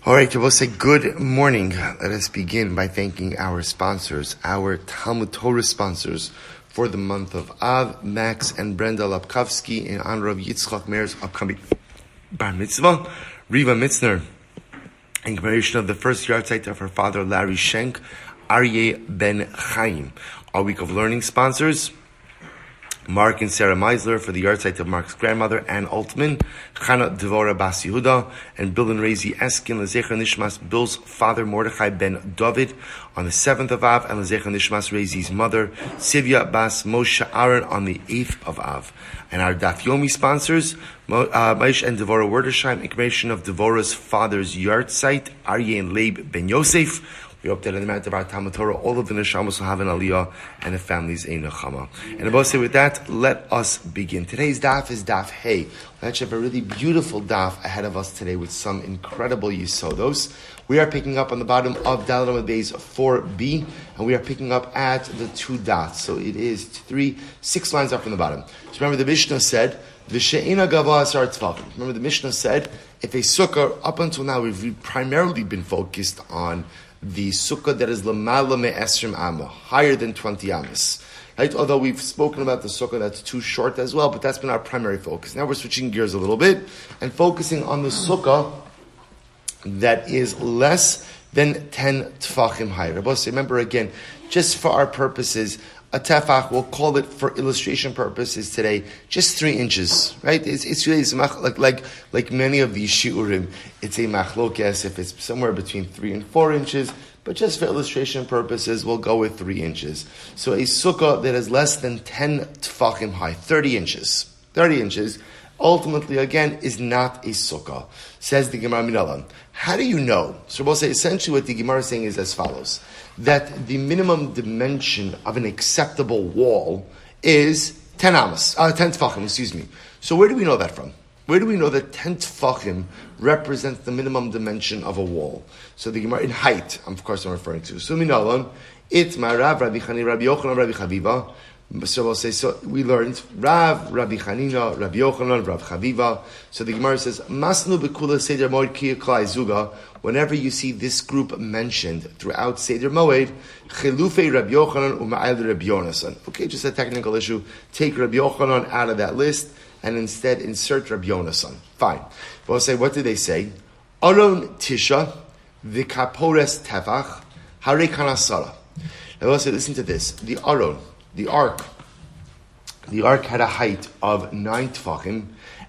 All right, we'll say good morning. Let us begin by thanking our sponsors, our Talmud Torah sponsors for the month of Av, Max and Brenda Lapkovsky in honor of Yitzchak Meir's upcoming bar mitzvah, Riva Mitzner, in commemoration of the first yarzheit of her father, Larry Schneck, Aryeh Ben Chaim. Our week of learning sponsors, Mark and Sarah Meisler for the yarzheit of Mark's grandmother, Ann Altman, Chana Devora Bas Yehuda, and Bill and Razy Eskin, Lezecher Nishmas, Bill's father, Mordechai Ben David, on the 7th of Av, and Lezecher Nishmas, Razy's mother, Sivya Bas Moshe Aaron, on the 8th of Av. And our Daf Yomi sponsors, Maish and Devora Werdersheim, in commemoration of Devora's father's yarzheit, Aryeh and Leib Ben Yosef. We hope that in the amount of our Talmud Torah, all of the Neshamos will have an Aliyah and the families a Nechama. And above say with that, let us begin. Today's Daf is Daf Hey. We actually have a really beautiful Daf ahead of us today with some incredible Yisodos. We are picking up on the bottom of Daled Amud Beis 4b, and we are picking up at the 2 dots. So it is 6 lines up from the bottom. So remember the Mishnah said, V'she'ena gava asar tzvachim. Remember the Mishnah said, if a sukkah, up until now we've primarily been focused on the sukkah that is lamala me'esrim amma, higher than 20 amas. Right? Although we've spoken about the sukkah that's too short as well, but that's been our primary focus. Now we're switching gears a little bit and focusing on the sukkah that is less than 10 tefachim high. Remember again, just for our purposes, a tefach, we'll call it for illustration purposes today, just 3 inches, right? It's really like many of these shiurim, it's a machlokes if it's somewhere between 3 and 4 inches, but just for illustration purposes, we'll go with 3 inches. So a sukkah that is less than 10 tefachim high, 30 inches, ultimately again is not a sukkah. Says the Gemara Minalan. How do you know? So we'll say essentially what the Gemara is saying is as follows: that the minimum dimension of an acceptable wall is 10 tefachim, So where do we know that from? Where do we know that 10 tefachim represents the minimum dimension of a wall? So the Gemara, in height, of course I'm referring to. So Minalan, it's Marav, Rabbi Chani, Rabbi Yochanan, Rabbi Chaviva. So we'll say, so we learned Rav, Rabbi Chanina, Rabbi Yochanan, Rav Chaviva. So the Gemara says, Masnu bekula Seder Moed ki Klai Zuga. Whenever you see this group mentioned throughout Seder Moed, Chilufei Rabbi Yochanan u'ma'ayl Rabbi Yonasan. Okay, just a technical issue. Take Rabbi Yochanan out of that list and instead insert Rabbi Yonasan. Fine. We'll say, what did they say? Aron Tisha, v'kapores tefach, hare kanasara. Now we'll say, listen to this. The Aron, the ark had a height of 9 tefachim,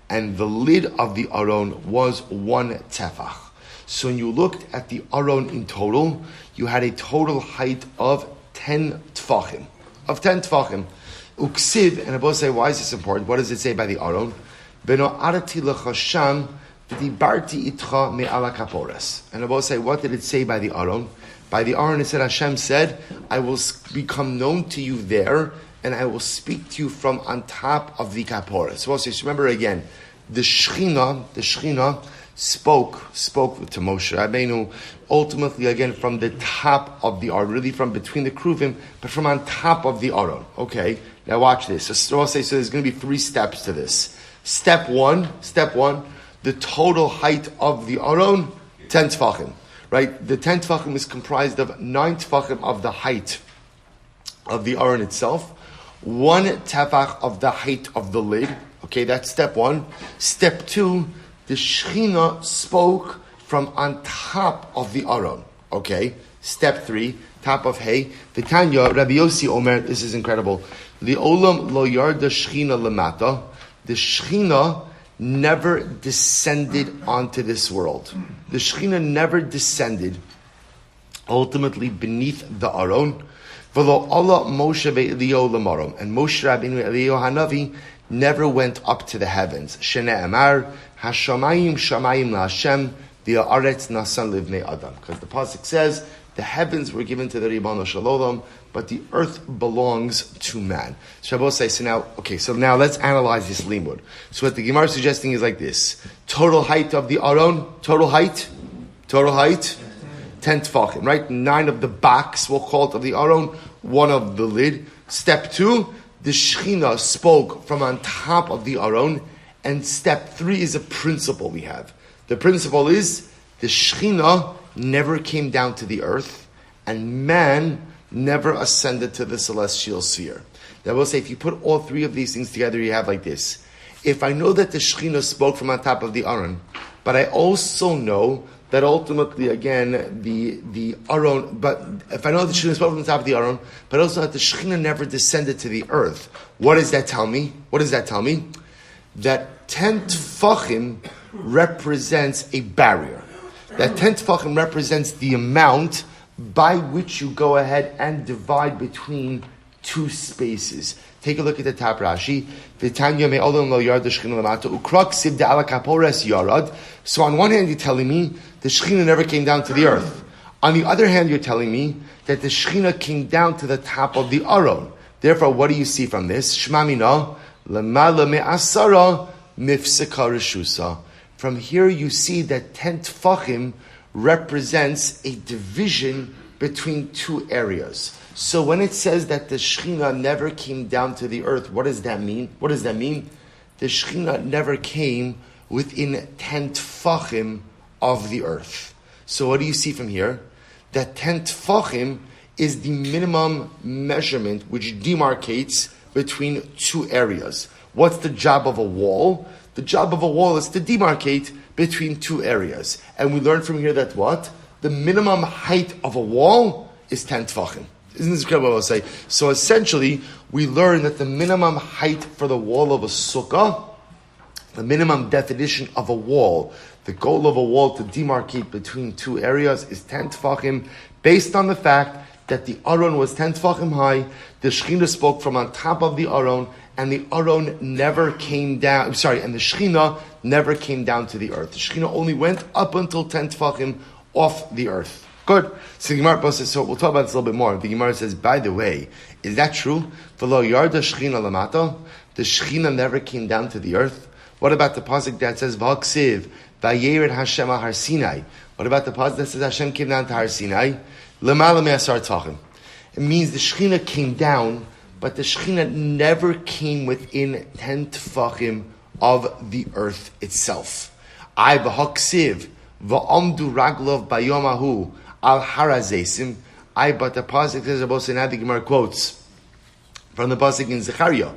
and the lid of the aron was 1 tefach. So when you looked at the aron in total, you had a total height of 10 tefachim. Uksiv, and I both say, why is this important? What does it say by the aron? Beno arati lechasham v'dibarti itcha me'ala kapores. And I both say, what did it say by the aron? By the Aron, it said, Hashem said, I will become known to you there, and I will speak to you from on top of the Kapora. So also, remember again, the Shechina spoke to Moshe Rabbeinu, ultimately again from the top of the Aron, really from between the Kruvim, but from on top of the Aron. Okay, now watch this. So I'll say, so there's going to be 3 steps to this. Step one, the total height of the Aron, 10 tefachim. Right, the 10 tefachim is comprised of 9 tefachim of the height of the aron itself, 1 tefach of the height of the lid. Okay, that's step 1. Step 2, the Shechina spoke from on top of the aron. Okay, step 3, top of hay. The Tanya, Rabbi Yossi Omer, this is incredible. The olam lo yarda Shechina lemata. The Shechina never descended onto this world. The Shekhinah never descended ultimately beneath the Aron. V'lo Allah Moshe ve'Elio lamarom. And Moshe Rabbeinu Elio Hanavi never went up to the heavens. Shene'emar, Hashamayim shamayim la'Hashem, v'ha'aretz nasan livnei Adam. Because the pasuk says, the heavens were given to the Ribono Shel Olam, but the earth belongs to man. So Shabbos say, so now let's analyze this limud. So what the Gemara is suggesting is like this. Total height of the Aron, total height, 10 tefachim, right? 9 of the backs, we'll call it, of the Aron, 1 of the lid. Step 2, the Shechina spoke from on top of the Aron, and step 3 is a principle we have. The principle is, the the Shekhinah never came down to the earth, and man never ascended to the celestial sphere. That will say, if you put all three of these things together, you have like this. If I know that the Shekhinah spoke from on top of the Aron, but I also know that ultimately, again, the Aron, but if I know that the Shekhinah spoke from the top of the Aron, but also that the Shekhinah never descended to the earth, what does that tell me? What does that tell me? That 10 tefachim represents a barrier. That 10 tefachim represents the amount by which you go ahead and divide between two spaces. Take a look at the top Rashi. So on one hand, you're telling me the Shekhinah never came down to the earth. On the other hand, you're telling me that the Shekhinah came down to the top of the Aron. Therefore, what do you see from this? Shema mina, lemala me'asara, nifseka reshusa. From here, you see that 10 tefachim represents a division between two areas. So when it says that the Shekhinah never came down to the earth, what does that mean? What does that mean? The Shekhinah never came within 10 tefachim of the earth. So what do you see from here? That 10 tefachim is the minimum measurement which demarcates between two areas. What's the job of a wall? The job of a wall is to demarcate between two areas. And we learn from here that what? The minimum height of a wall is 10 tefachim. Isn't this incredible what I'll say? So essentially, we learn that the minimum height for the wall of a sukkah, the minimum definition of a wall, the goal of a wall to demarcate between two areas is 10 tefachim, based on the fact that the Aron was 10 tefachim high, the Shekhinah spoke from on top of the Aron, and the Aron never came down, and the Shekhinah never came down to the earth. The Shekhinah only went up until 10 tefachim off the earth. Good. So the Gemara says, so we'll talk about this a little bit more. The Gemara says, by the way, is that true? V'lo yarda Shekhinah lamata? The Shekhinah never came down to the earth. What about the pasuk that says, V'haksiv, Vayered Hashem Har Sinai? What about the pasuk that says Hashem came down to Har Sinai? L'mala me'asar tefachim. It means the Shekhinah came down, but the Shekhinah never came within 10 tefachim of the earth itself. I v'haksiv, v'amdu raglov bayomahu, al harazesim. But the pasuk says about now the Gemara quotes from the pasuk in Zechariah.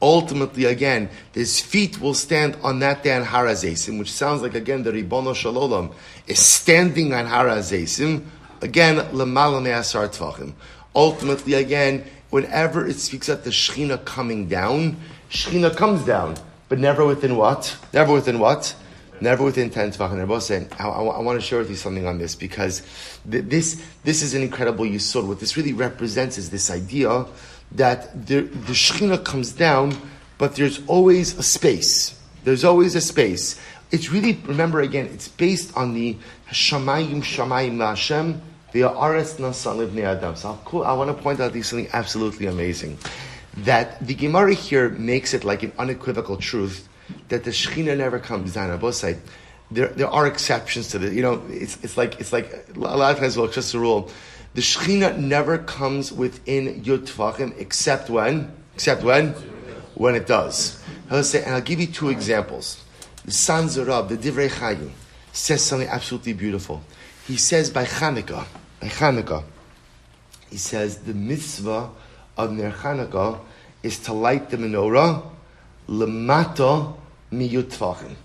Ultimately, again, his feet will stand on that day on harazesim, which sounds like again the Ribono Shalom is standing on harazesim. Again, lemala me'asar tefachim. Ultimately, again, whenever it speaks of the Shekhinah coming down, Shekhinah comes down, but never within what? Never within what? Never within 10 tefachim. They're both saying, I want to share with you something on this, because this is an incredible yisod. What this really represents is this idea that the Shekhinah comes down, but there's always a space. There's always a space. It's really, remember again, it's based on the Shamayim LaHashem, the Aretz Nasan Livnei Adam. So I want to point out something absolutely amazing. That the Gemara here makes it like an unequivocal truth that the Shekhinah never comes down. On both sides, there are exceptions to this. You know, it's like a lot of times, well, it's just a rule. The Shekhinah never comes within Yud Tefachim except when? When it does. And I'll give you two examples. The San Zerab, the Divrei Chaim, says something absolutely beautiful. He says by Chanukah, he says the mitzvah of Ner Chanukah is to light the menorah lemata miyud tefachim.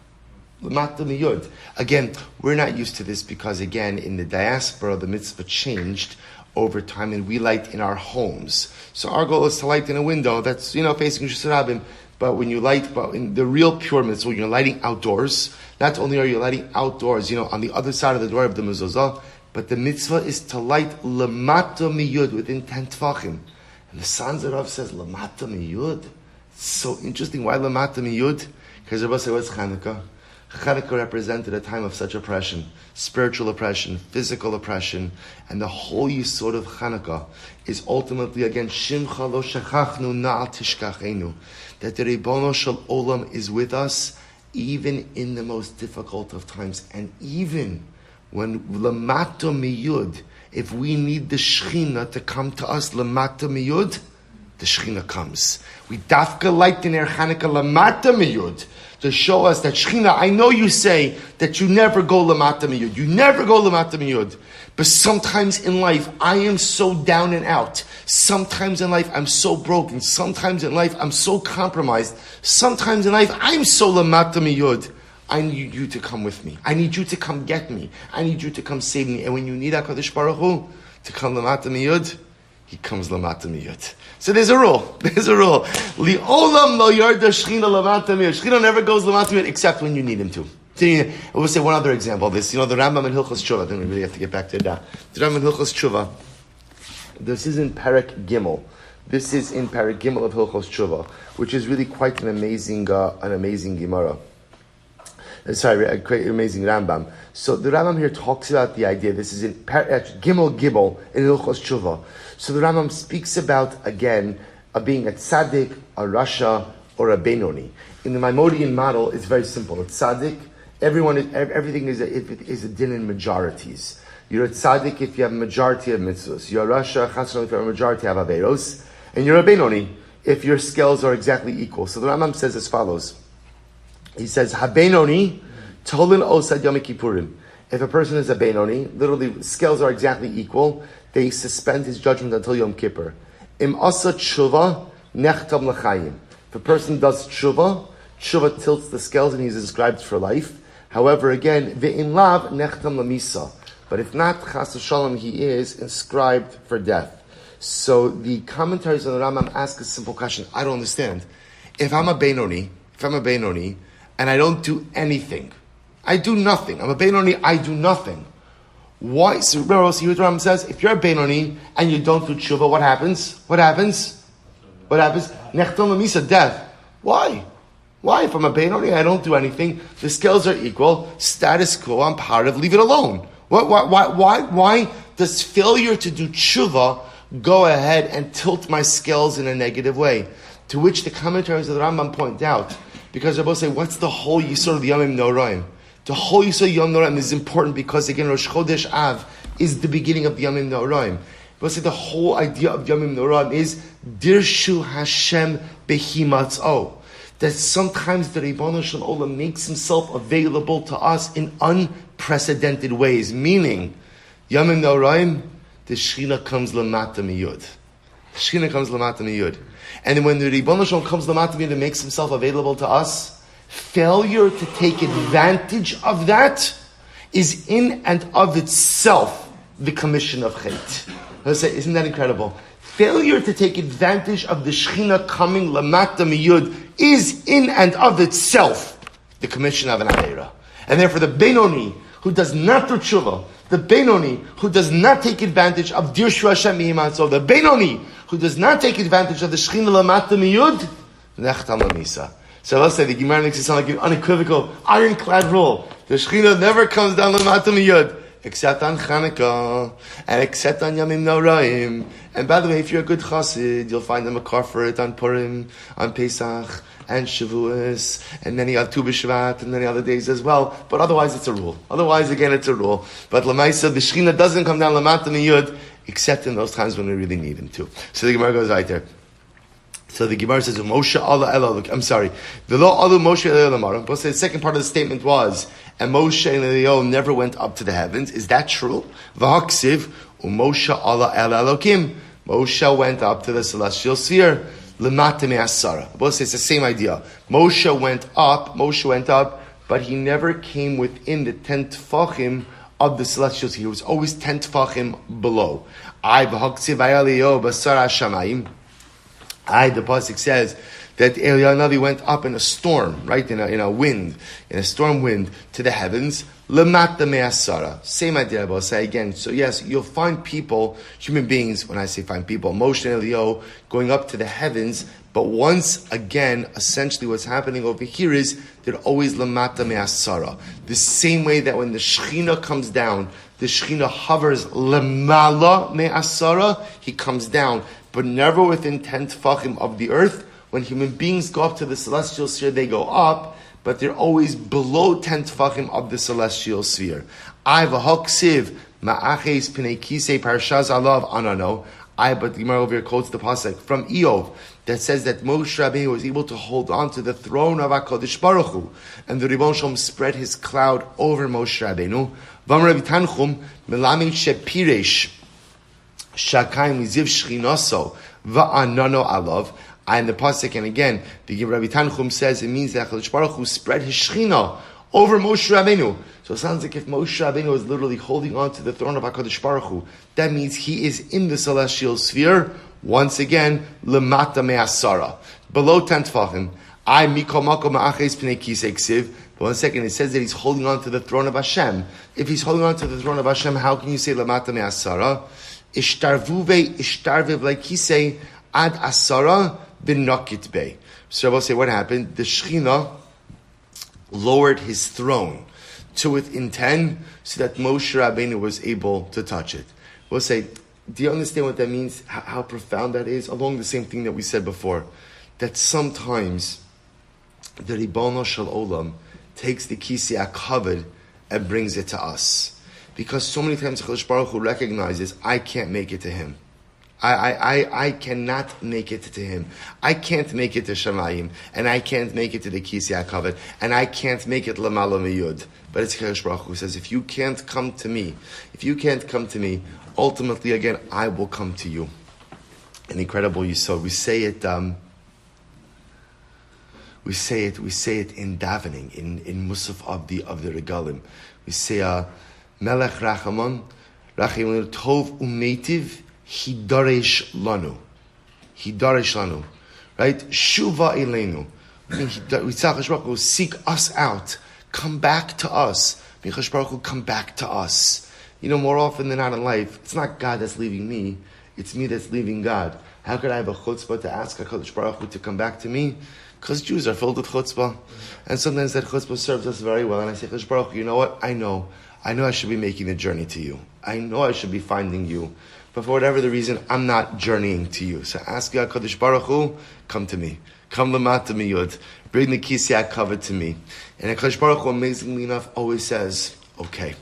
Lemata miyud. Again, we're not used to this because, again, in the diaspora, the mitzvah changed over time, and we light in our homes. So our goal is to light in a window that's, facing Shusarabim. But when you light, in the real pure mitzvah, when you're lighting outdoors, not only are you lighting outdoors, on the other side of the door of the mezuzah, but the mitzvah is to light lemata miyud within 10 tefachim. And the Sanz Rav says lemata miyud. It's so interesting. Why lemata miyud? Because Rabbi said, what's Chanukah? Chanukah represented a time of such oppression, spiritual oppression, physical oppression, and the whole yisod of Chanukah is ultimately, again, Shimcha lo shechachnu na'al tishkachenu, that the Ribono Shel Olam is with us even in the most difficult of times, and even when lamata miyud, if we need the Shekhinah to come to us lamata miyud, the Shechina comes. We dafka light the Ner Chanukah lamata miyud to show us that Shechina, I know you say that you never go lamata miyud. You never go lamata miyud. But sometimes in life, I am so down and out. Sometimes in life, I'm so broken. Sometimes in life, I'm so compromised. Sometimes in life, I'm so lamata miyud. I need you to come with me. I need you to come get me. I need you to come save me. And when you need HaKadosh Baruch Hu to come lamata miyud, he comes lamata miyud. So there's a rule. There's a rule. Li'olam lo yarda shechina lamata miyud. Shechina never goes lamata miyud except when you need him to. I will say one other example of this. The Rambam in Hilchos Tshuva. Then we really have to get back to that. The Rambam in Hilchos Tshuva. This is in Perek Gimel. This is in Perek Gimel of Hilchos Tshuva, which is really quite an amazing Gemara. Sorry, a quite amazing Rambam. So the Rambam here talks about the idea. This is in Gimel Gimel in Hilchos Tshuva. So the Rambam speaks about again being a tzaddik, a rasha, or a benoni. In the Maimonidean model, it's very simple. It's tzaddik. Everything is a din in majorities. You're a tzaddik if you have a majority of mitzvahs. You're a rasha, chasron if you have a majority of averos. And you're a benoni if your scales are exactly equal. So the Rambam says as follows. He says, ha-benoni tolin osad yom kippurim. If a person is a benoni, literally scales are exactly equal, they suspend his judgment until Yom Kippur. Im asa tshuva nechtam l'chayim. If a person does tshuva tilts the scales and he's inscribed for life. However, again, ve'in lav nechtam l'misa. But if not, chas v'shalom, he is inscribed for death. So the commentaries on the Rambam ask a simple question. I don't understand. If I'm a Benoni, and I don't do anything, I do nothing. I'm a Benoni, I do nothing. Why? So remember, what the Rambam says, if you're a Benoni and you don't do tshuva, what happens? Nechtam l'misa, death. Why? If I'm a Benoni, I don't do anything, the scales are equal, status quo, I'm part of, leave it alone. Why does failure to do tshuva go ahead and tilt my scales in a negative way? To which the commentaries of the Rambam point out, because they both say, what's the whole Yisur of the Yomim Noraim? The whole Yisur of Yom Noraim is important because, again, Rosh Chodesh Av is the beginning of the Yomim Noraim. But say the whole idea of Yomim Noraim is Dirshu Hashem Behimatz'o. That sometimes the Ribono Shel Olam makes himself available to us in unprecedented ways. Meaning, Yomim Noraim, the Shechina comes Lamata Miyud. And then when the Ribono Shel Olam comes Lamata Miyud and makes himself available to us, failure to take advantage of that is in and of itself the commission of Chet. Isn't that incredible? Failure to take advantage of the Shechina coming Lamata Miyud is in and of itself the commission of an Aveira. And therefore the Benoni who does not do tshuva, the Benoni who does not take advantage of Dirshu Hashem Behimatz'o, the Benoni who does not take advantage of the Shechina Lamata Miyud, Nechtam L'misa. So let's say the Gemara makes it sound like an unequivocal, ironclad rule. The Shechina never comes down Lamata Miyud, except on Chanukah, and except on Yamim Noraim. And by the way, if you're a good chassid, you'll find them a car for it on Purim, on Pesach, and Shavuos, and many other Tu B'Shvat, and many other days as well. But otherwise, it's a rule. Otherwise, again, it's a rule. But Lamaisa, the Shechina doesn't come down Lamata Miyud, except in those times when we really need him to. So the Gemara goes right there. So the Gemara says, Moshe Allah Ela. I'm sorry. V'lo alu Moshe Ela Lamara. But the second part of the statement was, and Moshe and Eliyahu never went up to the heavens. Is that true? V'haksiv u'Moshe Allah Ela Elokim. Moshe went up to the celestial sphere. L'mata me'asara. Both it's the same idea. Moshe went up, but he never came within the 10 tefachim of the celestial sphere. He was always 10 tefachim below. V'haksiv Eliyahu b'sar hashamayim. The pasuk says that Eliyahu Navi went up in a storm, right? In a storm wind to the heavens. Lamata me'asara. Same idea, but I'll say again. So yes, you'll find people, human beings, when I say find people, Moshe and Eliyahu going up to the heavens, but once again, essentially what's happening over here is they're always lamata me'asara. The same way that when the Shechina comes down, the Shechina hovers lamala me'asara, he comes down, but never within 10 tefachim of the earth. When human beings go up to the celestial sphere, they go up, but they're always below 10 tefachim of the celestial sphere. I v'hoksiv ma'aches pnei kisei parshaz alav anano. But the Gemara over here quotes the pasuk from Eov that says that Moshe Rabbeinu was able to hold on to the throne of HaKadosh Baruch Hu, and the Ribbon Shalom spread his cloud over Moshe Rabbeinu. V'amar Rabbi Tanchum melamed shepiresh shakayim liziv shchinoso va'anano alav. And the pasuk, and again, the Rabbi Tanchum says it means that HaKadosh Baruch Hu spread his shchina over Moshe Rabbeinu. So it sounds like if Moshe Rabbeinu is literally holding on to the throne of HaKadosh Baruch Hu, that means he is in the celestial sphere, once again, lemata me'asara, below 10 tefachim. I mikol makom ma'aches pnei kisei ksiv. But 1 second, it says that he's holding on to the throne of Hashem. If he's holding on to the throne of Hashem, how can you say lemata me'asara? Ishtarvuve ishtarviv like kisei ad asara b'nokit bei. So I will say what happened. The Shechina lowered his throne to within 10 so that Moshe Rabbeinu was able to touch it. We'll say, do you understand what that means? How profound that is? Along the same thing that we said before, that sometimes the Ribono Shel Olam takes the Kisei HaKavod and brings it to us. Because so many times HaKadosh Baruch Hu recognizes, I can't make it to him. I cannot make it to him. I can't make it to Shamayim, and I can't make it to the Kisei HaKavod, and I can't make it Lamala Miyud. But it's HaKadosh Baruch Hu who says, if you can't come to me, ultimately again, I will come to you. An incredible Yisod. We say it in davening, in Musaf of the Regalim. We say, Melech Rachamon, Rachamon Tov Umeitiv, Hidaresh lanu, right? Shuva elenu. Yitzchak Baruch Hu, seek us out, come back to us. Yitzchak Baruch Hu, come back to us. More often than not in life, it's not God that's leaving me; it's me that's leaving God. How could I have a chutzpah to ask HaKadosh Baruch Hu to come back to me? Because Jews are filled with chutzpah, and sometimes that chutzpah serves us very well. And I say, HaKadosh Baruch Hu, you know what? I know I should be making the journey to you. I know I should be finding you. But for whatever the reason, I'm not journeying to you. So ask HaKadosh Baruch Hu, come to me. Come lamata miyud. Bring the Kisei HaKavod to me. And HaKadosh Baruch Hu, amazingly enough, always says, okay.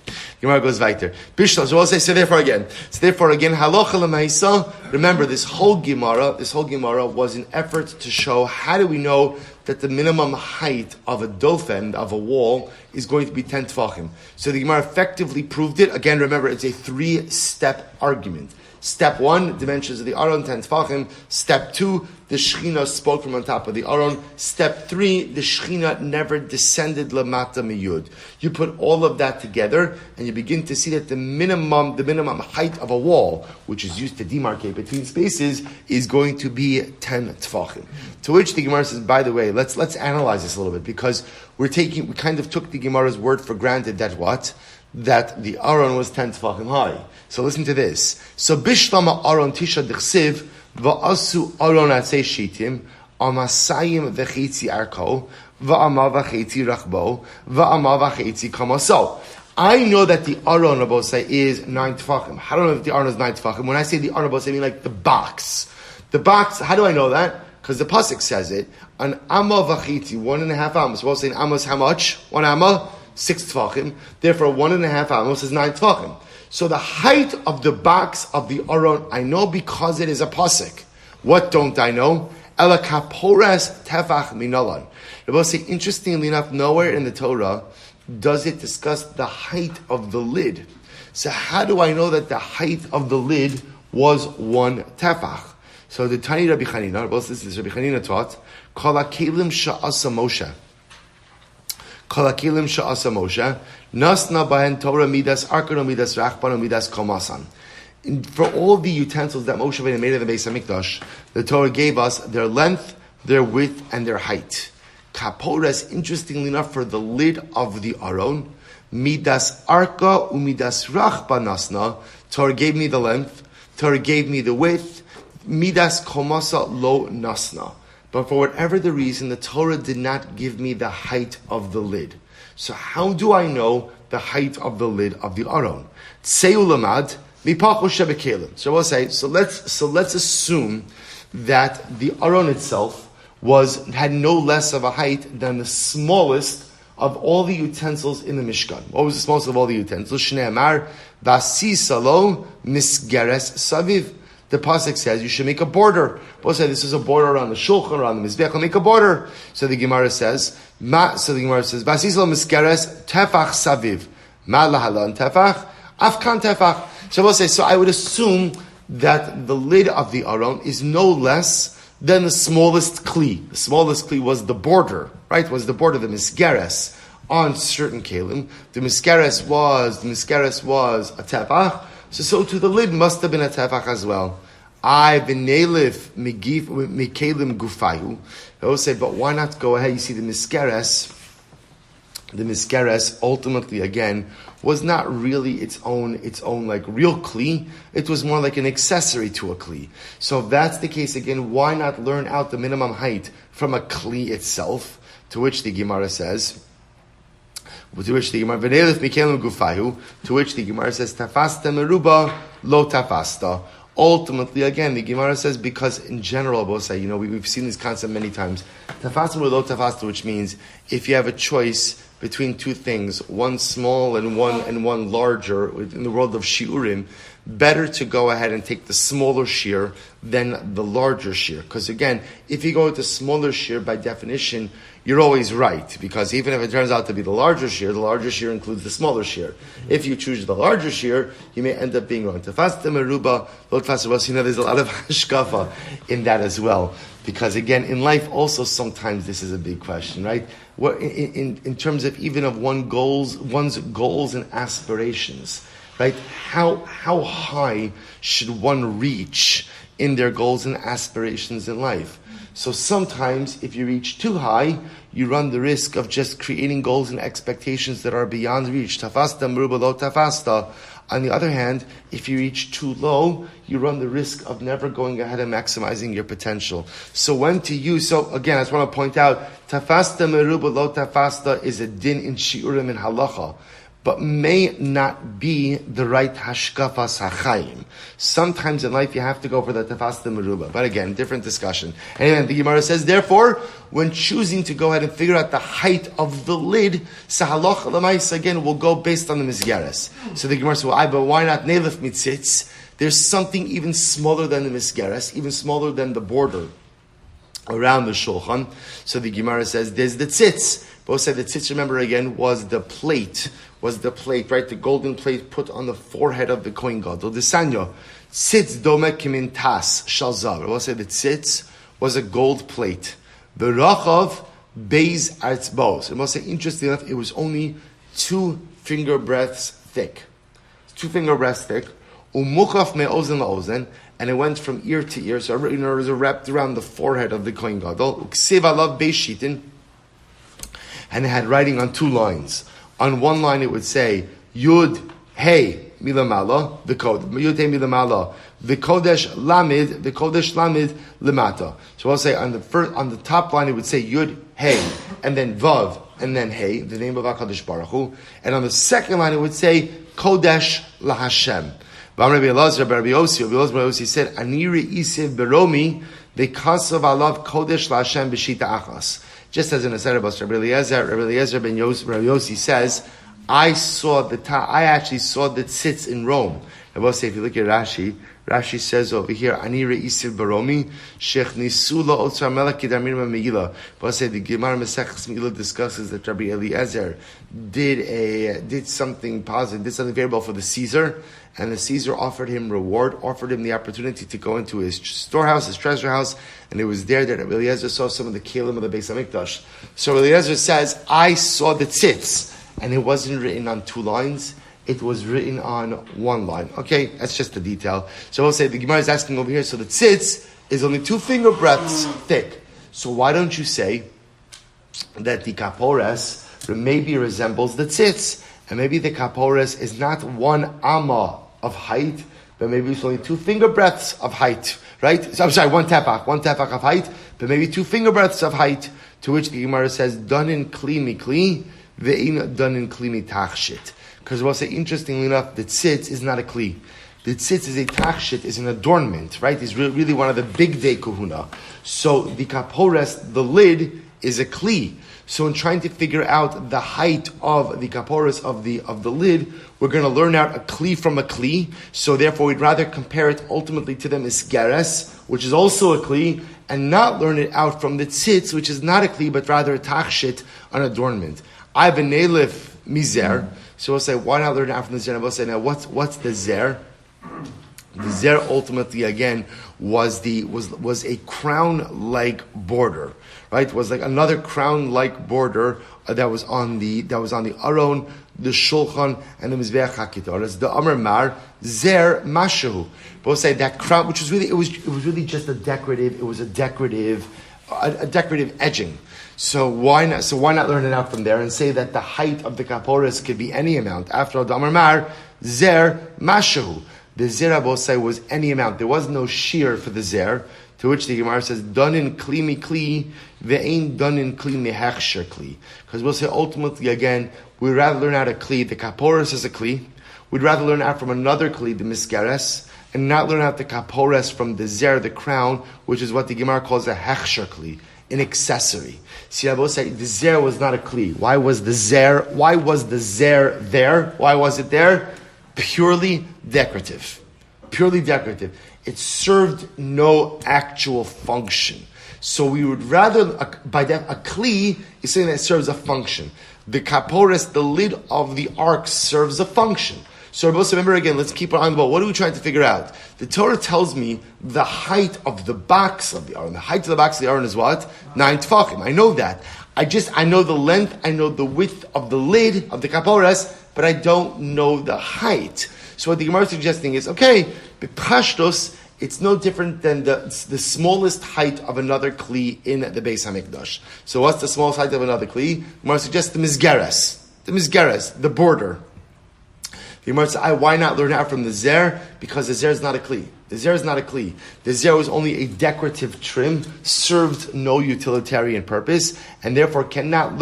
Gemara goes weiter. Bishla, so we'll say, so therefore again, halacha l'maisa. Remember, this whole Gemara was an effort to show how do we know that the minimum height of a dofen, of a wall, is going to be 10 tefachim. So the Gemara effectively proved it. Again, remember, it's a 3-step argument. Step 1, dimensions of the Aron, 10 tefachim. Step 2, the Shechina spoke from on top of the Aron. Step 3, the Shechina never descended lamata miyud. You put all of that together, and you begin to see that the minimum height of a wall, which is used to demarcate between spaces, is going to be 10 tefachim. To which the Gemara says, by the way, let's analyze this a little bit, because we kind of took the Gemara's word for granted that what? That the Aron was 10 tefachim high. So listen to this. So Bishlama Aron Tisha Dechsiv Va'asu Aron Atzei Shitim Amasayim V'chitzi Arko Va'ama V'chitzi Rachbo Va'ama V'chitzi Kamaso. I know that the Aron Abosai is 9 tefachim. How do I know if the Aron is 9 tefachim? When I say the Aron Abosai, I mean like the box. The box, how do I know that? Because the pasuk says it. An Amma V'chitzi, 1.5 amos. We'll say an Amos how much? 1 Amma? 6 tefachim. Therefore, 1.5 amos is 9 tefachim. So the height of the box of the Aron, I know because it is a pasuk. What don't I know? Ela kapores tefach minalan. I will say, interestingly enough, nowhere in the Torah does it discuss the height of the lid. So how do I know that the height of the lid was 1 tefach? So the Tani Rabbi Chanina, this is Rabbi Chanina taught, Kol hakelim sha'asa Moshe. Kol hakelim sha'asa Moshe. Nasna bahen Torah midas arkano midas rachbano midas komasan. For all the utensils that Moshe Rabbeinu made in the Beis Hamikdash, the Torah gave us their length, their width, and their height. Kapores, interestingly enough, for the lid of the Aron, midas arka umidas rachba nasna. Torah gave me the length, Torah gave me the width, midas komasa lo nasna. But for whatever the reason, the Torah did not give me the height of the lid. So how do I know the height of the lid of the Aron? Tseulamad mipachu shebekelim. So we'll say, so let's assume that the Aron itself had no less of a height than the smallest of all the utensils in the Mishkan. What was the smallest of all the utensils? Shneamar vasisalo misgeres saviv. the pasuk says you should make a border. We'll say this is a border around the shulchan, around the mizbech. I'll make a border. So the Gemara says, "Vasislo miskeres tefach saviv, ma lahalan tefach, afkan tefach." So we'll say. So I would assume that the lid of the aron is no less than the smallest kli. The smallest kli was the border, right? Was the border, the miskeres on certain kelim. The miskeres was a tefach. So to the lid must have been a tefach as well. I v'neilif mikelim gufayu. I will say, but why not go ahead? You see, the miskeres ultimately again was not really its own like real kli. It was more like an accessory to a kli. So if that's the case again, why not learn out the minimum height from a kli itself? To which the Gemara says. To which the Gemara says, Tafasta meruba lo tafasta. Ultimately, again, the Gemara says, because in general, we've seen this concept many times. Tafasta meruba lo tafasta, which means if you have a choice between two things, one small and one larger, in the world of shiurim, better to go ahead and take the smaller shear than the larger shear. Because again, if you go with the smaller shear, by definition, you're always right. Because even if it turns out to be the larger shear includes the smaller shear. If you choose the larger shear, you may end up being wrong. Tafasta meruba, lo tafasta. There's a lot of hashkafa in that as well. Because again, in life also sometimes this is a big question, right? What in terms of even of one's goals and aspirations. Right? How high should one reach in their goals and aspirations in life? So sometimes if you reach too high, you run the risk of just creating goals and expectations that are beyond reach. Tafasta meruba lo tafasta. On the other hand, if you reach too low, you run the risk of never going ahead and maximizing your potential. So when to use, so again, I just want to point out, tafasta meruba lo tafasta is a din in shiurim and halacha, but may not be the right hashkafas hachayim. Sometimes in life you have to go for the tafasta meruba. But again, different discussion. Anyway, the Gemara says, therefore, when choosing to go ahead and figure out the height of the lid, sahaloch lamais, again, will go based on the misgeres. So the Gemara says, well, but why not neilif mitzitz? There's something even smaller than the misgeres, even smaller than the border around the shulchan. So the Gemara says, there's the tzitz. Both said the tzitz, remember again, was the plate, right? The golden plate put on the forehead of the Kohen Gadol. The Sanya, tzitz dome kimin tas shalzav. Both said the tzitz was a gold plate. The rachav beis artzbos. And both say, interesting enough, it was only 2 finger breadths thick. 2 finger breadths thick. Umuchaf me'ozen la'ozen. And it went from ear to ear. So it was wrapped around the forehead of the Kohen Gadol. Uksiv alav beis shitin. And it had writing on 2 lines. On one line it would say, Yud, Hey, Milamala, the code. Yud, Hey, Milamala, the Kodesh Lamid, Limata. So I'll say on the top line it would say Yud, Hey, and then Vav, and then Hey, the name of HaKadosh Baruch Hu. And on the second line it would say Kodesh LaHashem. Rabbi Yossi said, Aniri Isiv Beromi, the Kasav Alav Kodesh LaHashem B'shita Achas. Just as in a set about Rabbi Eliezer Ben Yossi says, I actually saw the tzitz in Rome. I will say, if you look at Rashi says over here, Ani re'isil baromi, shech nisula otzar melech kidamir me'ila. But I say the Gemara Mesechus Megillah discusses that Rabbi Eliezer did something positive, did something favorable for the Caesar, and the Caesar offered him the opportunity to go into his storehouse, his treasure house, and it was there that Rabbi Eliezer saw some of the kelim of the Beis HaMikdash. So Rabbi Eliezer says, I saw the tzitz, and it wasn't written on 2 lines, it was written on 1 line. Okay, that's just the detail. So we'll say, the Gemara is asking over here, so the tzitz is only 2 finger breadths thick. So why don't you say that the kapores maybe resembles the tzitz, and maybe the kapores is not 1 amma of height, but maybe it's only 2 finger breadths of height, right? So, I'm sorry, 1 tefach of height, but maybe 2 finger breadths of height, to which the Gemara says, done in kli mikli, ve'in done in kli mitachshit. Because we'll say, interestingly enough, the tzitz is not a kli. The tzitz is a tachshit, is an adornment, right? It's really one of the big day kahuna. So the kapores, the lid, is a kli. So in trying to figure out the height of the kaporas of the lid, we're going to learn out a kli from a kli. So therefore, we'd rather compare it ultimately to the misgeres, which is also a kli, and not learn it out from the tzitz, which is not a kli, but rather a tachshit, an adornment. I benelif mizer. So we'll say, why not learn it out from the zer? And we'll say, now what's the zer? The zer ultimately again was a crown-like border, right? Was like another crown-like border that was on the aron, the shulchan, and the mizbeach hakitoras. The amar mar zer mashahu. We'll say that crown, which was really it was really just a decorative edging. So why not? So why not learn it out from there and say that the height of the kaporas could be any amount? After all, the amar mar zer mashahu. The zer abosai was any amount. There was no shear for the zer. To which the Gemara says, "Danin kli mi kli, ve'ein danin kli mehechsher kli." Because we'll say ultimately again, we'd rather learn out a kli. The kaporas is a kli. We'd rather learn out from another kli, the misgeres, and not learn out the kaporas from the zer, the crown, which is what the Gemara calls a hechsher kli, an accessory. See, I will say the zer was not a kli. Why was the zer there? Why was it there? Purely decorative. Purely decorative. It served no actual function. So we would rather, by that, a kli is something that serves a function. The kaporas, the lid of the ark, serves a function. So remember again, let's keep our eye on the ball. What are we trying to figure out? The Torah tells me the height of the box of the aron. The height of the box of the aron is what? 9 tefachim. I know that. I know the length, I know the width of the lid of the kaporas, but I don't know the height. So what the Gemara is suggesting is, okay, b'pashtos, it's no different than the smallest height of another kli in the Beis HaMikdash. So what's the smallest height of another kli? The Gemara suggests the misgeres, the border. The Gemara says, why not learn out from the zer? Because the zer is not a kli. The zer is not a kli. The zer was only a decorative trim, served no utilitarian purpose, and therefore you cannot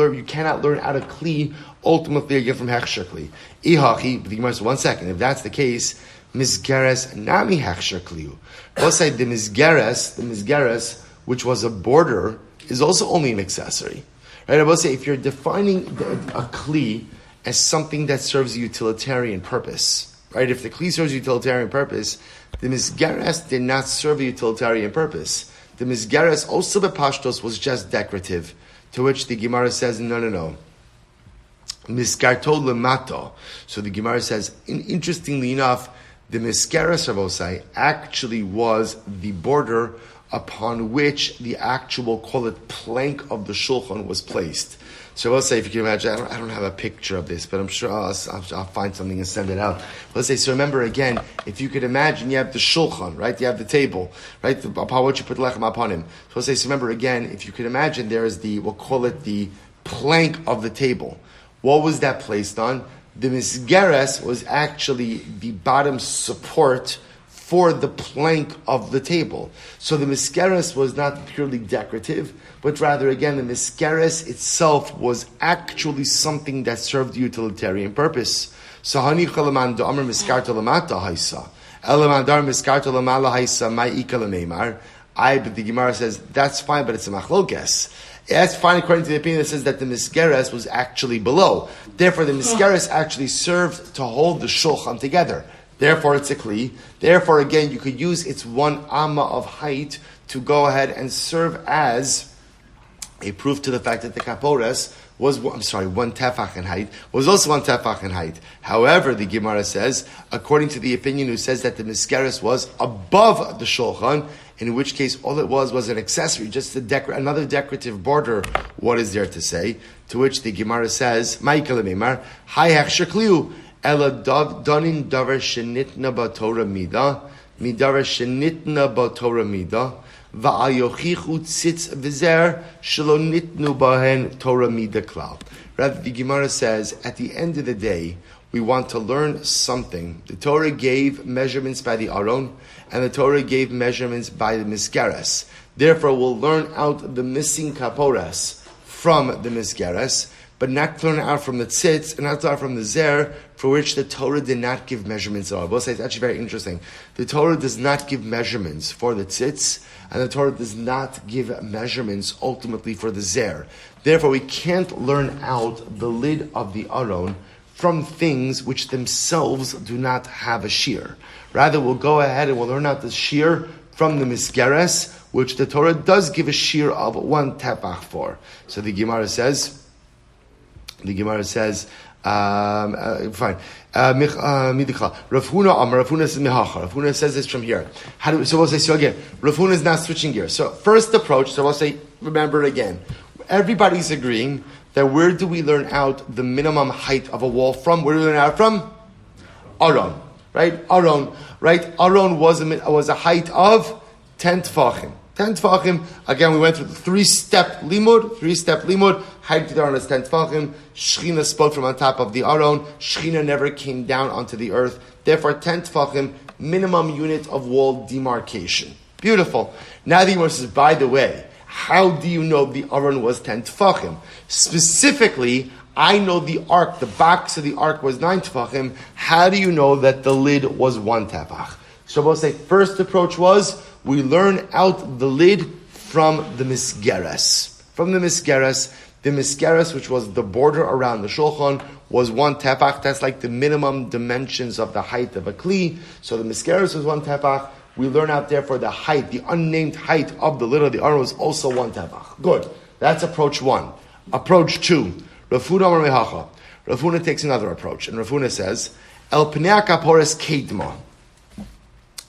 learn out a kli ultimately again from hechsher kli. Ihachi, but the Gemara says, 1 second, if that's the case, misgeres nami hechsher kliu. We'll say the misgeres, which was a border, is also only an accessory. Right? I will say, if you're defining a kli as something that serves a utilitarian purpose, right? If the kli serves a utilitarian purpose, the misgeres did not serve a utilitarian purpose. The misgeres also bepashtos was just decorative, to which the Gemara says, no. Miskarto lemato. So the Gemara says, interestingly enough, the misgeres Rabosai actually was the border upon which the actual, call it, plank of the shulchan was placed. So let's say, if you can imagine, I don't have a picture of this, but I'm sure I'll find something and send it out. Let's say, so remember again, if you could imagine, you have the shulchan, right? You have the table, right? Upon which you put lechem upon him. So let's say, so remember again, if you could imagine, there is we'll call it the plank of the table. What was that placed on? The misgeres was actually the bottom support for the plank of the table. So the misgeres was not purely decorative, but rather, again, the misgeres itself was actually something that served the utilitarian purpose. So hanicha leman da'amar miskarta lamata haisa. Eleman dar miskarta lamala haisa ma'ika lemeimar. But the Gemara says, that's fine, but it's a machlokes. That's fine according to the opinion that says that the misgeres was actually below. Therefore, the misgeres actually served to hold the shulchan together. Therefore, it's a kli. Therefore, again, you could use its 1 amma of height to go ahead and serve as a proof to the fact that the kaporas was, 1 tefach in height, was also 1 tefach in height. However, the Gemara says, according to the opinion who says that the misgeres was above the shulchan, in which case all it was an accessory, just another decorative border. What is there to say? To which the Gemara says, Ma'ikal Meimar, Hai Hechsher Kliu, Ela Donin Davar Shenitna Batorah Mida, Midavar Shenitna Batorah Mida, Va'ayochichu Tzitz Vizer, Shelo Nitnu Bahen Torah Mida Klal. Rather, the Gemara says, at the end of the day, we want to learn something. The Torah gave measurements by the Aron, and the Torah gave measurements by the misgeres. Therefore, we'll learn out the missing kaporas from the misgeres, but not to learn out from the tzitz, and not to learn out from the zer, for which the Torah did not give measurements at all. I will say it's actually very interesting. The Torah does not give measurements for the tzitz, and the Torah does not give measurements ultimately for the zer. Therefore, we can't learn out the lid of the aron from things which themselves do not have a shear. Rather, we'll go ahead and we'll learn out the shear from the misgeres, which the Torah does give a shear of 1 tefach for. So the Gemara says, fine. Rav Huna says this from here. So we'll say, so again, Rav Huna is not switching gears. So first approach, so we'll say, remember it again. Everybody's agreeing that where do we learn out the minimum height of a wall from? Where do we learn out from? Aron, right? Aron, right? Aron was a height of 10 tefachim. 10 tefachim. Again, we went through the three-step limud. Height of the Aron is 10 tefachim. Shechina spoke from on top of the Aron. Shechina never came down onto the earth. Therefore, 10 tefachim, minimum unit of wall demarcation. Beautiful. Now the Gemara says, by the way, how do you know the Aron was 10 tefachim? Specifically, I know the ark, the box of the ark was 9 tefachim. How do you know that the lid was 1 tefach? So we'll say, first approach was, we learn out the lid from the misgeres. From the misgeres, which was the border around the shulchan, was 1 tefach. That's like the minimum dimensions of the height of a kli. So the misgeres was 1 tefach. We learn out therefore the height, the unnamed height of the lid of the aron was also 1 tefach. Good. That's approach 1. Approach 2. Rav Huna Amar Mehacha. Rav Huna takes another approach, and Rav Huna says, El pnei kapores kedma.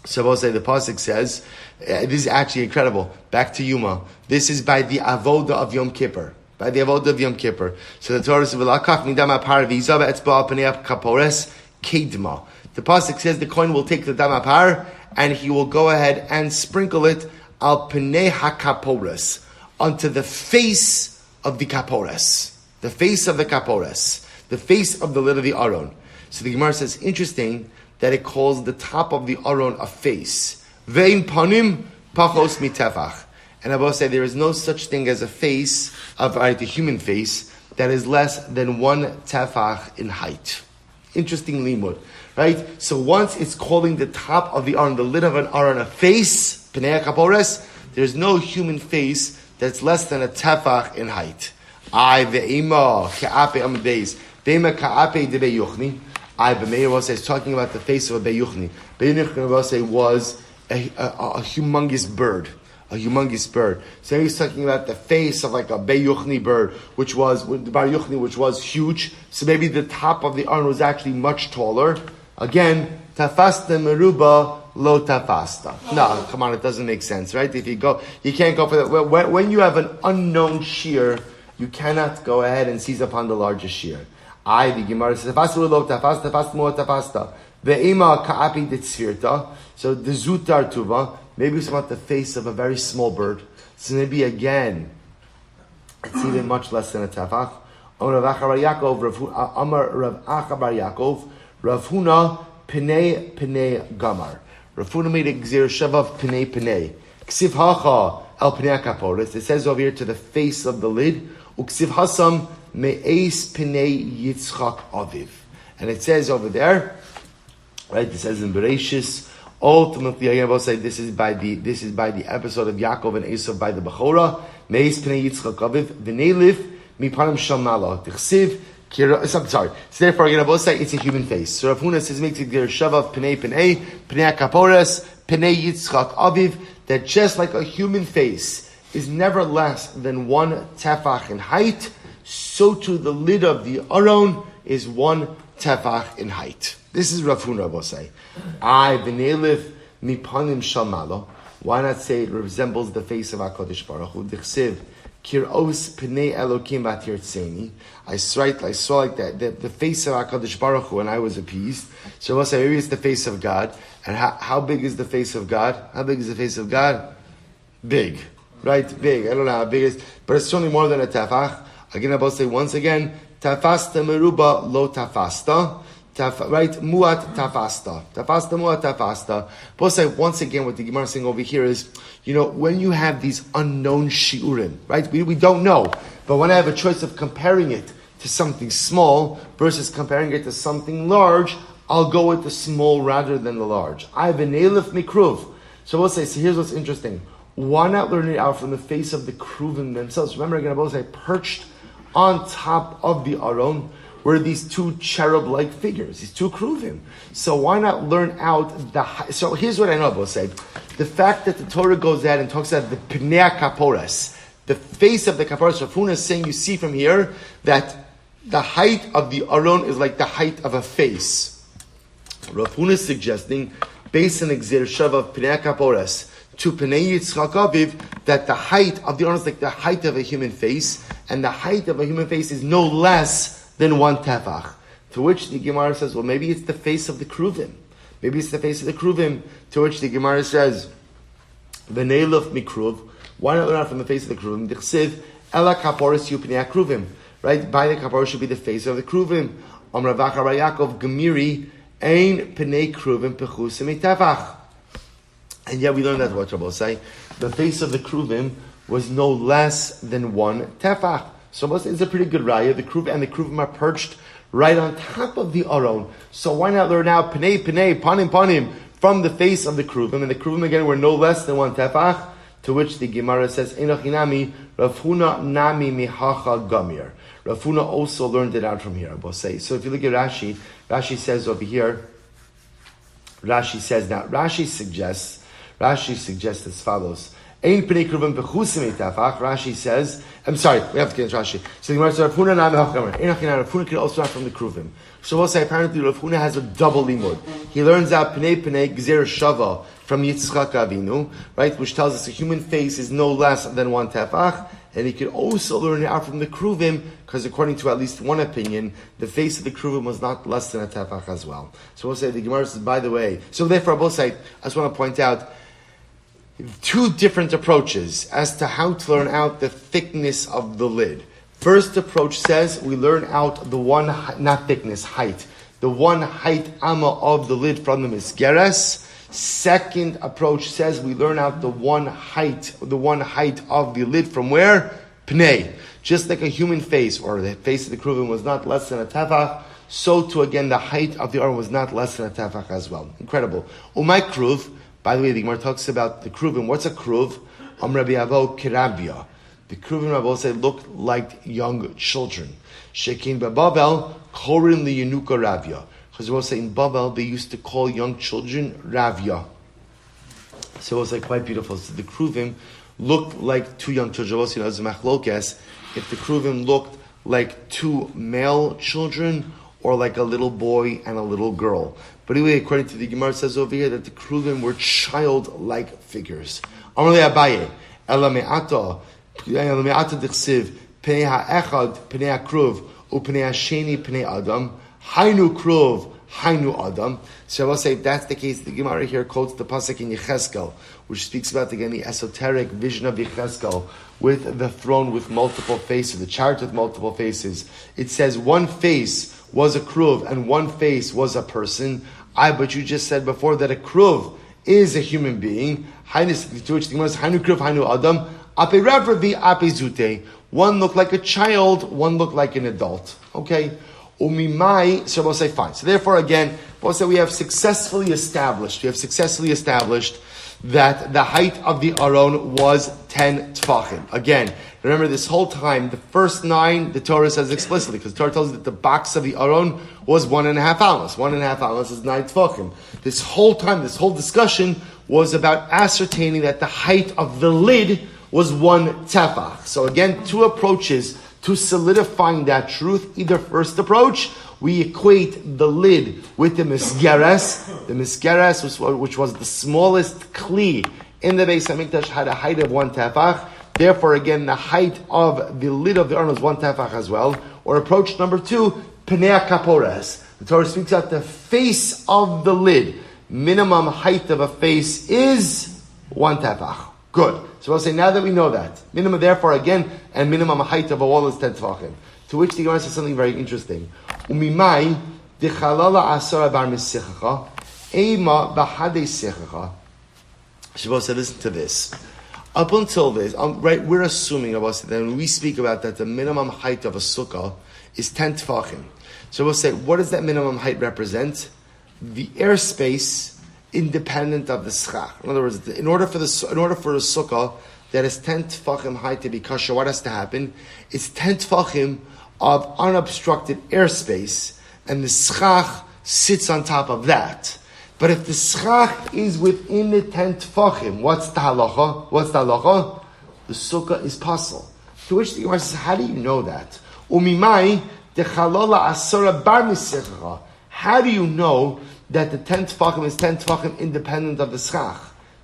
So we'll say the pasuk says, this is actually incredible. Back to Yuma. This is by the avoda of Yom Kippur. By the avoda of Yom Kippur. So the Torah says, "V'lakach midam apar v'yizav etzba pnei kapores kedma." The pasuk says the kohen will take the dam apar and he will go ahead and sprinkle it al pnei hakapores, onto the face of the kapores. The face of the kapores. The face of the lid of the aron. So the Gemara says, interesting that it calls the top of the aron a face. Vein panim pachos mitefach. And I will say there is no such thing as a face, the human face, that is less than 1 tefach in height. Interesting limud, right? So once it's calling the top of the aron, the lid of an aron, a face, pnei kapores, there's no human face that's less than a tefach in height. I ve'ima ka'ape amadeis ve'ima ka'ape de be'yuchni. I b'meir was is talking about the face of a be'yuchni. Be'yuchni was a humongous bird. A humongous bird. So he's talking about the face of like a be'yuchni bird, which was huge. So maybe the top of the aron was actually much taller. Again, tafasta meruba lo tafasta. No, come on, it doesn't make sense, right? If you can't go for that. When you have an unknown shear, you cannot go ahead and seize upon the largest shear. The Gemara says, tafasta lo tafasta, tafasta mo tafasta. Ve'ema ka'api ditzvirta. So the zutar tuva. Maybe it's about the face of a very small bird. So maybe again, it's even much less than a tefach. Amar Rav Acha bar Yaakov, Rav Huna Pnei Gamar. Rav Huna made a gzir shava of Pnei. Ksiv hacha el Pnei kaporis. It says over here to the face of the lid. Uksiv hasam me'eis Pnei Yitzchak Aviv. And it says over there, right? It says in Bereshis. Ultimately, I will say this is by the episode of Yaakov and Esav by the Bechora. Meis Pnei Yitzchak Aviv v'neilif mipanim shamala tichsiv. Sorry. So therefore, again, I will say it's a human face. So Rav Huna says makes it clear shava Pnei Kapores Pnei Yitzchak Aviv, that just like a human face is never less than 1 tefach in height, so too the lid of the aron is 1 tefach in height. This is Rav Huna, I will say. V'neilif mipanim shalmalo. Why not say it resembles the face of HaKadosh Baruch Hu? Dichsiv, kiros pnei Elokim v'tirtzeni. I saw like that, the face of HaKadosh Baruch Hu, and I was appeased. So I will say, maybe it's the face of God. And how big is the face of God? How big is the face of God? Big. Right? Big. I don't know how big it is, but it's certainly more than a tefach. Again, I will say once again, tafasta meruba lo tafasta. Right? Muat tafasta. Tafasta, muat tafasta. But say once again, what the Gemara is saying over here is, when you have these unknown shiurim, right? We don't know. But when I have a choice of comparing it to something small versus comparing it to something large, I'll go with the small rather than the large. I have an elif mikruv. So we'll say, so here's what's interesting. Why not learn it out from the face of the kruvim themselves? Remember again, I will say, perched on top of the aron were these two cherub-like figures, these two kruvim. So why not learn out so here's what I know, I will say. The fact that the Torah goes out and talks about the pnei kaporas, the face of the kaporas, Rav Huna is saying, you see from here, that the height of the aron is like the height of a face. Rav Huna is suggesting, based on the Gzir Shav of Pnei Kaporas to Pnei Yitzchak Aviv, that the height of the aron is like the height of a human face, and the height of a human face is no less than one tefach. To which the Gemara says, well, maybe it's the face of the kruvim. Maybe it's the face of the kruvim. To which the Gemara says, V'neiluf mikruv. Why not learn out from the face of the kruvim? D'chsiv ela kaporas yu pnei kruvim. Right? By the kaporas should be the face of the kruvim. Amar Rav Yaakov Gemiri ein pnei kruvim pechusim tefach. And yet we learned that what Rabbi say. The face of the kruvim was no less than one tefach. So it's a pretty good raya. The kruvim are perched right on top of the aron. So why not learn out pnei, panim from the face of the kruvim? And the kruvim again were no less than one tefach. To which the Gemara says, Enochinami, Rav Huna nami mihacha gamir. Rav Huna also learned it out from here, I will say. So if you look at Rashi says over here, Rashi suggests as follows. Ein pnei kruvim bechusim etafach. Rashi says, I'm sorry, we have to get into Rashi. So the Gemara says, Rav Huna nami mihacha gamir. Enochinami, Rav Huna could also learn from the kruvim. So we'll say, apparently Rav Huna has a double limud. He learns out pnei gzer shava from Yitzchak Avinu, right, which tells us a human face is no less than one tefach, and he could also learn it out from the kruvim, because according to at least one opinion, the face of the kruvim was not less than a tefach as well. So we'll say, the Gemara says, by the way, so therefore I will say, I just want to point out two different approaches as to how to learn out the thickness of the lid. First approach says we learn out the one, not thickness, height. The one height amma of the lid from the misgeres. Second approach says we learn out the one height of the lid from where? Pnei. Just like a human face, or the face of the kruvim was not less than a tefach, so too again the height of the aron was not less than a tefach as well. Incredible. Umay kruv, by the way, the Gemara talks about the kruvim. What's a kruv? Rabbi Avo kirabia. The kruvim, Rabbi say, looked like young children. Shekin b'Bavel korin liyenuka ravya. Because we'll say in Babel they used to call young children ravya. So it was like quite beautiful. So the kruvim looked like two young children. We'll see as machlokes if the kruvim looked like two male children or like a little boy and a little girl. But anyway, according to the Gemara, it says over here that the kruvim were childlike figures. Amalei Abaye, ela me'ata dichsiv pnei ha'echad pnei ha'kruv u'pnei ha'sheni pnei adam hainu kruv hainu adam. So I will say if that's the case, the Gemara here quotes the pasuk in Yecheskel, which speaks about again the esoteric vision of Yecheskel with the throne with multiple faces, the chariot with multiple faces. It says one face was a kruv and one face was a person. But you just said before that a kruv is a human being. To which the Gemara says hainu kruv hainu adam. Ape reverbi ape zute. One looked like a child, one looked like an adult. Okay? Umimai, so we'll say fine. So therefore again, we'll say we have successfully established that the height of the aron was 10 tfachim. Again, remember this whole time, the first 9, the Torah says explicitly, because the Torah tells us that the box of the aron was 1.5 amos. 1.5 amos is 9 tfachim. This whole time, this whole discussion was about ascertaining that the height of the lid was 1 tefach. So again, 2 approaches to solidifying that truth. Either first approach, we equate the lid with the misgeres. The misgeres, which was the smallest kli in the Beis Hamikdash, had a height of 1 tefach. Therefore, again, the height of the lid of the urn was 1 tefach as well. Or approach number 2, pnei kapores. The Torah speaks out the face of the lid. Minimum height of a face is 1 tefach. Good. So we'll say, now that we know that, minimum, therefore, again, and minimum height of a wall is 10 tefachim. To which the Gemara says something very interesting. Umimai dechalala asara bar misichacha ema bahade sichacha. Shabbos said, listen to this. Up until this, right, we're assuming, Shabbos, that when we speak about that the minimum height of a sukkah is 10 tefachim. So we'll say, what does that minimum height represent? The airspace independent of the schach. In other words, in order for a sukkah that is 10 tefachim height to be kosher, what has to happen? It's 10 tefachim of unobstructed airspace, and the schach sits on top of that. But if the schach is within the 10 tefachim, what's the halacha? The sukkah is pasul. To which the Gemara says, how do you know that? Umimai dechalala asara bar misechacha. How do you know that the 10 tefachim is 10 tefachim independent of the schach?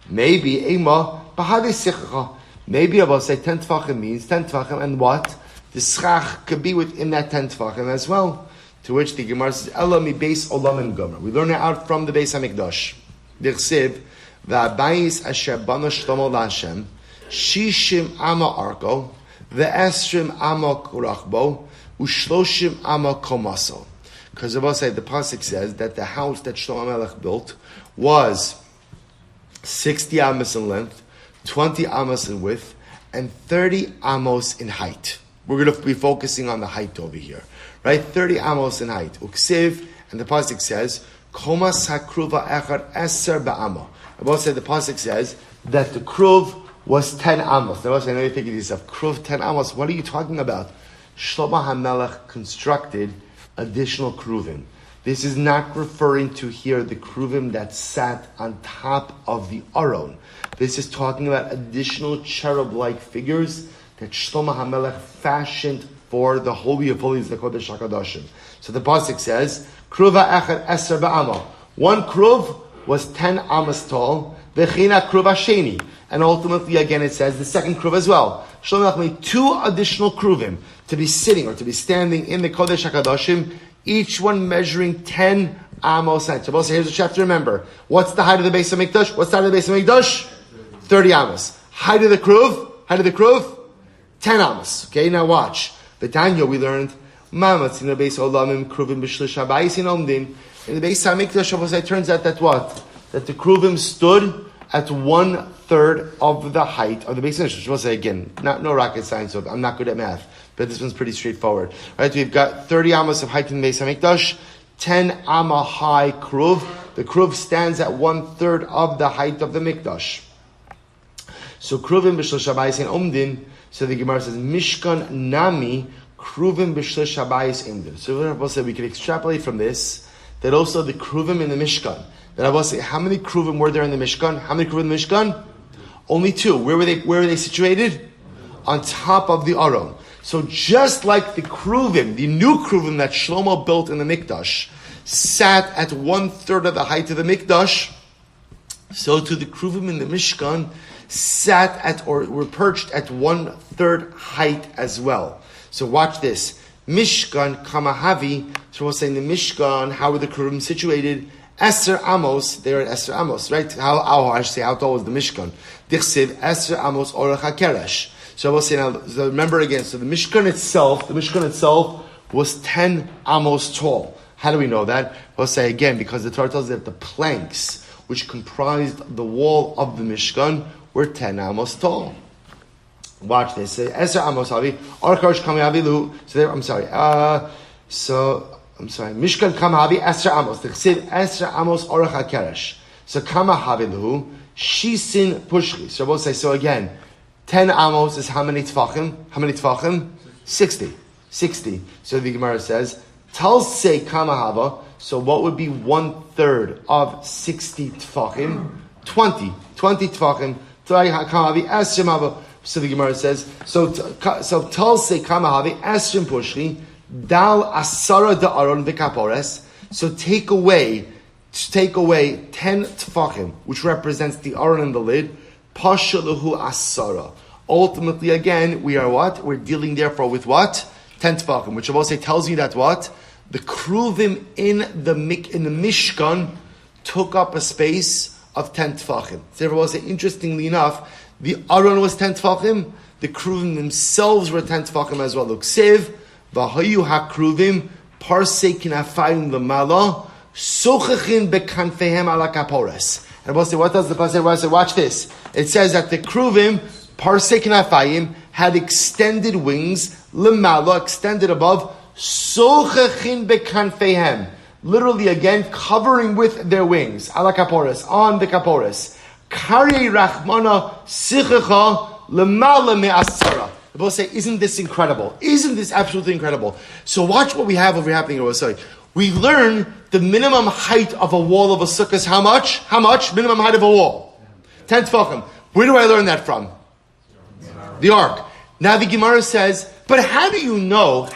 Maybe ema bahadi sechacha. Maybe I will say 10 tefachim means 10 tefachim, and what? The schach could be within that 10 tefachim as well. To which the Gemara says, Ela mi beis olam and gomer. We learn it out from the Beis HaMikdash. Dichsiv, v'abayis asher bana shlomo la'Hashem, shishim ama arko, ve'esrim ama kurachbo, ushloshim ama komaso. Because the pasuk says that the house that Shlomo Melech built was 60 amos in length, 20 amos in width, and 30 amos in height. We're going to be focusing on the height over here. Right? 30 amos in height. Uksiv, and the pasuk says, Komas hakruva echad eser ba'amo. The pasuk says that the kruv was 10 amos. Now, I know you're thinking to yourself, kruv 10 amos, what are you talking about? Shlomo HaMelech constructed additional kruvim. This is not referring to here the kruvim that sat on top of the aron. This is talking about additional cherub-like figures that Shlomo HaMelech fashioned for the Holy of Holies, the Kodesh HaKadoshim. So the pasuk says, Kruva echad eser ba'amo. One kruv was 10 amos tall, v'china kruv hasheni. And ultimately, again, it says the second kruv as well. Shlomo HaMelech made 2 additional kruvim to be sitting or to be standing in the Kodesh HaKadoshim, each one measuring 10 amos height. So here's what you have to remember. What's the height of the Beis HaMikdash? What's the height of the Beis HaMikdash? 30 amos. Height of the kruv? 10 amos. Okay, now watch. The Tanya we learned, in the Beis HaMikdash, it turns out that what? That the kruvim stood at 1/3 of the height of the Beis HaMikdash. We'll say again, no rocket science, so I'm not good at math, but this one's pretty straightforward. Right? We've got 30 amos of height in the Beis HaMikdash, 10 amma high kruv. The kruv stands at 1/3 of the height of the Mikdash. So kruvim b'shlosh habayis in omdin. So the Gemara says, Mishkan nami kruvim b'shlosh habayis imdin. So we can extrapolate from this that also the kruvim in the Mishkan. That I will say, how many kruvim were there in the Mishkan? How many kruvim in the Mishkan? Only 2. Where were they situated? On top of the aron. So just like the kruvim, the new kruvim that Shlomo built in the Mikdash, sat at 1/3 of the height of the Mikdash, so to the kruvim in the Mishkan sat at or were perched at 1/3 height as well. So watch this. Mishkan kamahavi. So we'll say in the Mishkan, how were the kruvim situated? Eser amos. They are at Eser amos, right? How tall was the Mishkan? Dichsiv Eser amos orach hakeresh. So we'll say now. So remember again. So the Mishkan itself was 10 amos tall. How do we know that? We'll say again because the Torah tells us that the planks which comprised the wall of the Mishkan were 10 amos tall. Watch this. Eser amos havi orach kamahavi. Mishkan kamahavi Eser amos. Dichsiv Eser amos orach hakeresh. So kamahavi luhu shisin pushchi. So we'll say so again. 10 amos is how many tefachim? 60. So the Gemara says, Talsei kamahava. So what would be 1/3 of 60 tefachim? 20 tefachim. So the Gemara says, so Talsei kamahavi esrim pushri dal asara da'aron v'kapores. So take away 10 tefachim, which represents the aron and the lid. Pashaluhu asara. Ultimately, again, we are what? We're dealing therefore with what? 10 tefachim, which I will say tells you that what? The kruvim in the Mishkan took up a space of 10 tefachim. Therefore, I will say, interestingly enough, the aron was 10 tefachim, the kruvim themselves were 10 tefachim as well. Look, sev, v'hayu hakruvim, parsei kinafayim l'mala, sochachin bekanfehem ala kapores. And I will say, what does the pasuk say? Watch this. It says that the kruvim, parsei kinafayim, had extended wings, l'mala, extended above, sochachin bekanfeihem. Literally again, covering with their wings. Ala kaporis, on the kaporis. Kari rachmana sichacha lemala me'asara. The both say, isn't this incredible? Isn't this absolutely incredible? So watch what we have over happening over here. We learn the minimum height of a wall of a sukkah is how much? How much? Minimum height of a wall. 10 tefachim. Where do I learn that from? The ark. Now the Gemara says, but how do you know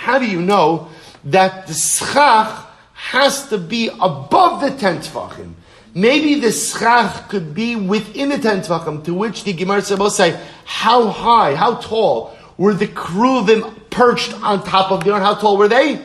that the schach has to be above the 10 tefachim? Maybe the schach could be within the 10 tefachim, to which the Gemara will say, how high, how tall were the kruvim perched on top of the ark? How tall were they?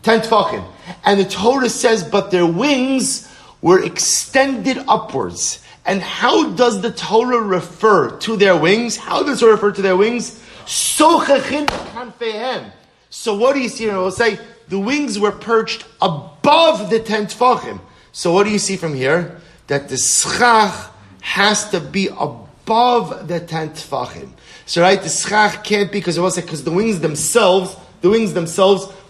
10 tefachim. And the Torah says, but their wings were extended upwards. And how does the Torah refer to their wings? How does it refer to their wings? Sochachin kanfeihem. So what do you see here? We'll say the wings were perched above the 10 tefachim. So what do you see from here? That the schach has to be above the 10 tefachim. So right, the schach can't be because the wings themselves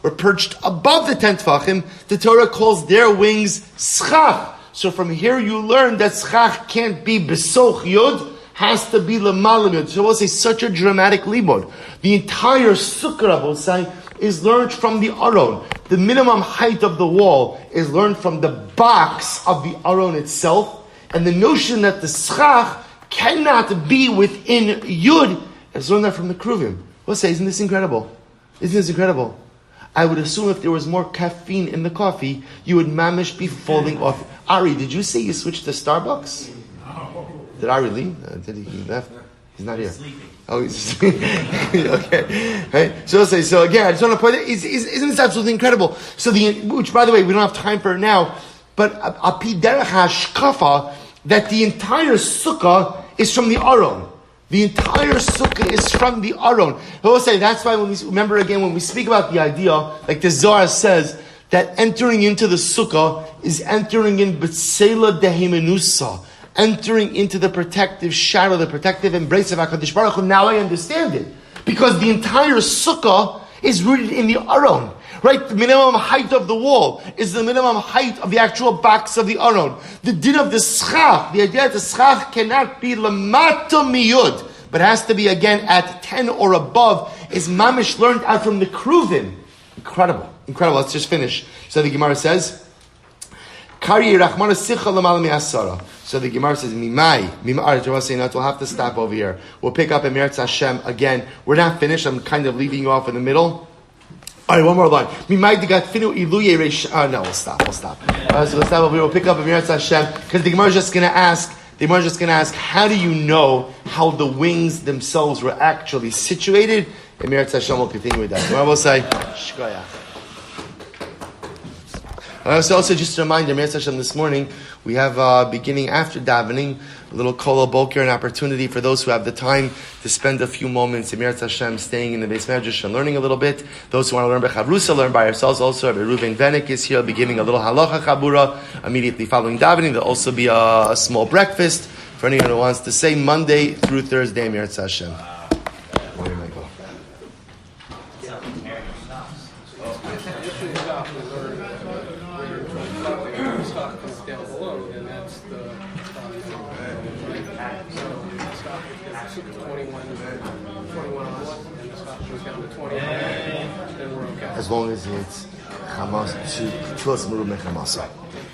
were perched above the 10 tefachim. The Torah calls their wings schach. So from here you learn that schach can't be besoch yud, has to be lemalam yud. So we'll say such a dramatic libod. The entire sukkah, we'll say, is learned from the aron. The minimum height of the wall is learned from the box of the aron itself. And the notion that the schach cannot be within yud is learned that from the kruvim. We'll say, isn't this incredible? Isn't this incredible? I would assume if there was more caffeine in the coffee, you would mamish be falling off. Ari, did you say you switched to Starbucks? No. Did Ari leave? Did he left? He's not here. Sleeping. Oh, he's sleeping. Okay. Right? So again, I just want to point out, isn't this absolutely incredible? So which by the way, we don't have time for it now, but api derech hashkafa, that the entire sukkah is from the aron. The entire sukkah is from the aron. I will say that's why when we speak about the idea, like the Zohar says, that entering into the sukkah is entering in b'tseila dehemenusa, entering into the protective shadow, the protective embrace of HaKadosh Baruch Hu. Now I understand it. Because the entire sukkah is rooted in the aron. Right? The minimum height of the wall is the minimum height of the actual box of the aron. The din of the schach, the idea that the schach cannot be lamata miyud, but has to be again at 10 or above, is mamish learned out from the kruvim. Incredible. Let's just finish. So the Gemara says, Kari Rachmana Sicha Lamal Mi'asara. So the Gemara says, we'll have to stop over here. We'll pick up in Meretz Hashem again. We're not finished. I'm kind of leaving you off in the middle. All right, one more line. No, we'll stop. So we'll stop over here. We'll pick up in Meretz Hashem because the Gemara is just going to ask, how do you know how the wings themselves were actually situated? And Meretz Hashem will continue with that. The Gemara will say, Shkoyach. So also just a reminder, Meretz Hashem, this morning we have beginning after davening a little kol boker, an opportunity for those who have the time to spend a few moments in Meretz Hashem, staying in the Beis Medrash and learning a little bit. Those who want to learn by Chavrusa, learn by ourselves. Also, Rabbi Reuven Venek is here. He'll be giving a little halacha chabura immediately following davening. There'll also be a small breakfast for anyone who wants to say Monday through Thursday, Meretz Hashem. As long as it's Hamas to Tfilas Merub Mechamasa.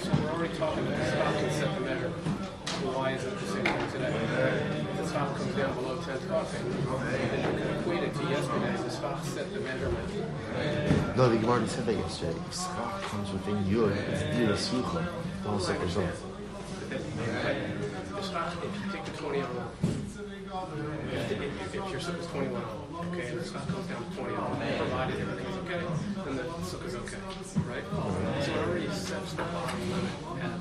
So we're already talking about the stock and set the measure. Why is it the same thing today? If the stock comes down below 10 stock, then you can equate it to yesterday. The stock set the measurement. No, the Gemara already said that yesterday. If stock comes within Yud, it's Dira Succah. The whole second zone. The stock, if you take the 20 on, if your sukkah is 21 on, okay, and the stock comes down to 20 on, provided everything is okay, then the sukkah is okay, right? So it already sets the bottom limit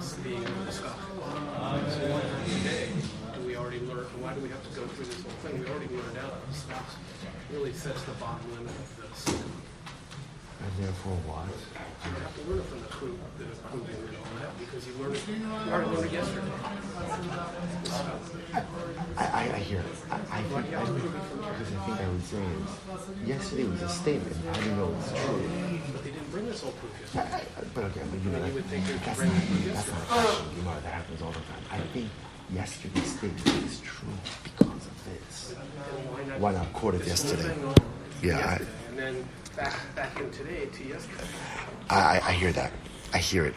as being the stock. So why today do we already learn, why do we have to go through this whole thing? We already learned out that the stock really sets the bottom limit of the sukkah. And therefore what? You have to learn it from the proving and all that because you already learned it yesterday. I hear it. Because I think I would say is yesterday was a statement. I don't know it's true. But they didn't bring this whole proof yesterday. But You would think that's bring not the proof that's yesterday. not a question. That happens all the time. I think yesterday's statement is true because of this. Why not quote it yesterday? Yeah. And then back in today to yesterday. I hear that. I hear it.